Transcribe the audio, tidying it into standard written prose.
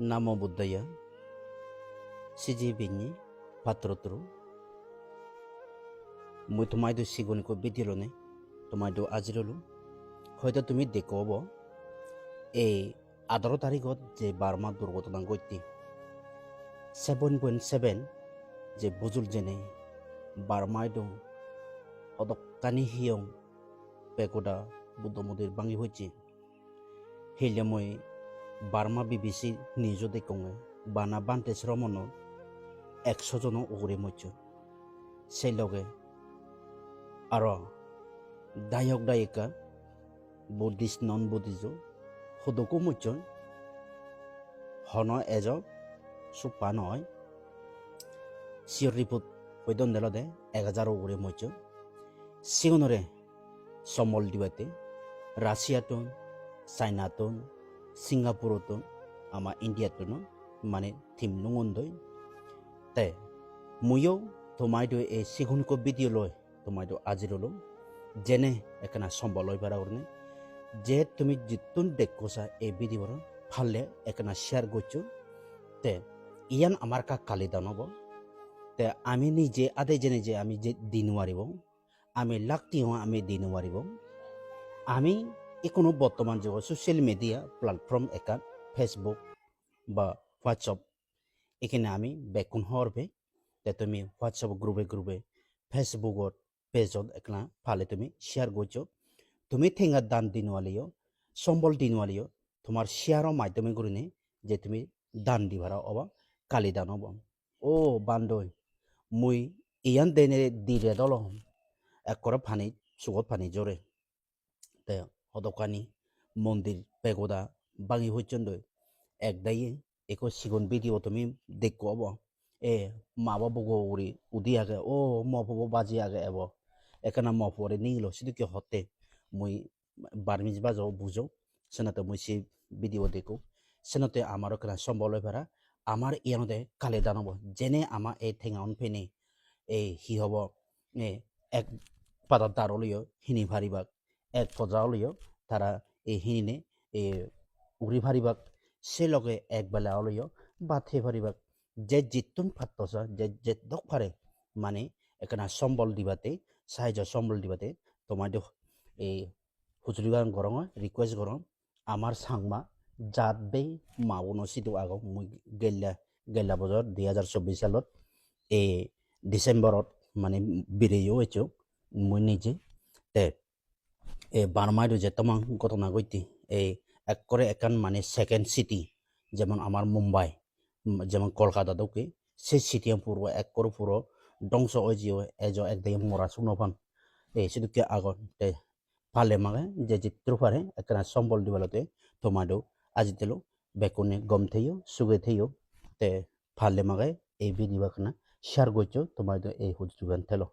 Namo Buddhaya, CGB니 Patrotru, মই তোমাইতো সিগনিকো বিদিলনে তোমাইতো আজিললো হয়তো তুমি দেখব এই 18 তারিখত যে বার্মা দুর্ঘটনা ঘটতি 7.7 যে বুজুল জেনে বার্মায় দো হদকানি হিয়ং পেকোদা বুদ্ধ মন্দির ভাঙি হয়েছে হেলে মই বার্মা বিবিসি নিজ দেখঙে বানা বান্তে শ্রমণ 100 জন উগরে মইছ সেই লগে Aro dayok dayika Buddhist non Buddhism huduku muchon hono ejo supanoi sirriput oidon delode 1000 ugure muchon sigonore somol dibate Russia ton China ton Singapore ton ama India ton mane thim nungondoi te muyo tomaido e sigunko video loy তোমাইতো আজিরলো জেনে একনা সম্বলই পারাওরনে যে তুমি জিতুন দেখোসা এই ভিডিওর ফালে একনা share করছো তে ইয়ান আমার কা কালি দানব তে আমি নিজে আদে জেনে যে আমি যে দিন মারিব আমি লাগতি হওয়া আমি দিন মারিব আমি কোনো বর্তমান যুগ সোশ্যাল মিডিয়া প্ল্যাটফর্ম একা ফেসবুক বা হোয়াটসঅ্যাপ এখানে আমি বেকুন হরবে তে তুমি হোয়াটসঅ্যাপ গ্রুপে ফেসবুকত পেজত একলা ফালে তুমি শেয়ার করছো তুমি ঠেঙ্গা দান দিনওয়ালিও সম্বল দিনওয়ালিও তোমার শেয়ারও মাধ্যমে করে যে তুমি দান দিবারা অবা কালি দান হব ও বান্দই মুই ইয়ান দেনে দিরে দল এক করে ফানি সুগত ফানি জোরে তে হদকানি মন্দির পেগোদা বাঙি হইচন দই এক দাইয়ে একো সিগন ভিডিও তুমি দেখো অব এ মাবা বগো উড়ি উদি আগে ও মফবো বাজি আগে এব এখানে মফরে নিল শুধু কি হতে মুই বার্মিজ বাজাও বুঝো সেনাতে মুই সে ভিডিও দেখো সেনাতে আমার ওখানে সম্বল ভেড়া আমার ইয়ানতে কালে দানব জেনে আমার এই ঠেঙাউন ফেনে এই হি হব এ এক পাতার দারলিও হিনি ভারিবাক এক পজালিও তারা এই হিনে এ উড়ি ভারিবাক সে লগে এক বেলা অলিও বাথে ভারিবাক যে জিতুন ফাত্তসা যে দক ফারে মানে এখানে সম্বল দিবাতে সাহায্য সম্বল দিবাতে তোমাদের এই হুজুরিবান গরম রিকোয়েস্ট গরম আমার সাংমা জাত বে মাউনো সিটু আগ মুই গেল্লা বছর 2024 সালত এই ডিসেম্বরত মানে বিরেও হয়েছো মুই নিজে তে এই বার্মায় যে তোমার ঘটনা ঘটতি এই এক করে একান মানে সেকেন্ড সিটি যেমন আমার মুম্বাই যেমন কলকাতা দৌকে সে সিটিয়াম পুরো এক করে পুরো ধ্বংস হয়েছিও এজো একদিকে মরা শুনো পান এই সেদিকে আগত তে ফালে মাগে যে চিত্র পারে একটা সম্বল দিবলতে তোমাদো আজি তেলো বেকুনে গম থেইও সুগে থেইও তে ফালে মাগে এই ভিডিও খানা শেয়ার করছো তোমাদের এই হুজুগান থেলো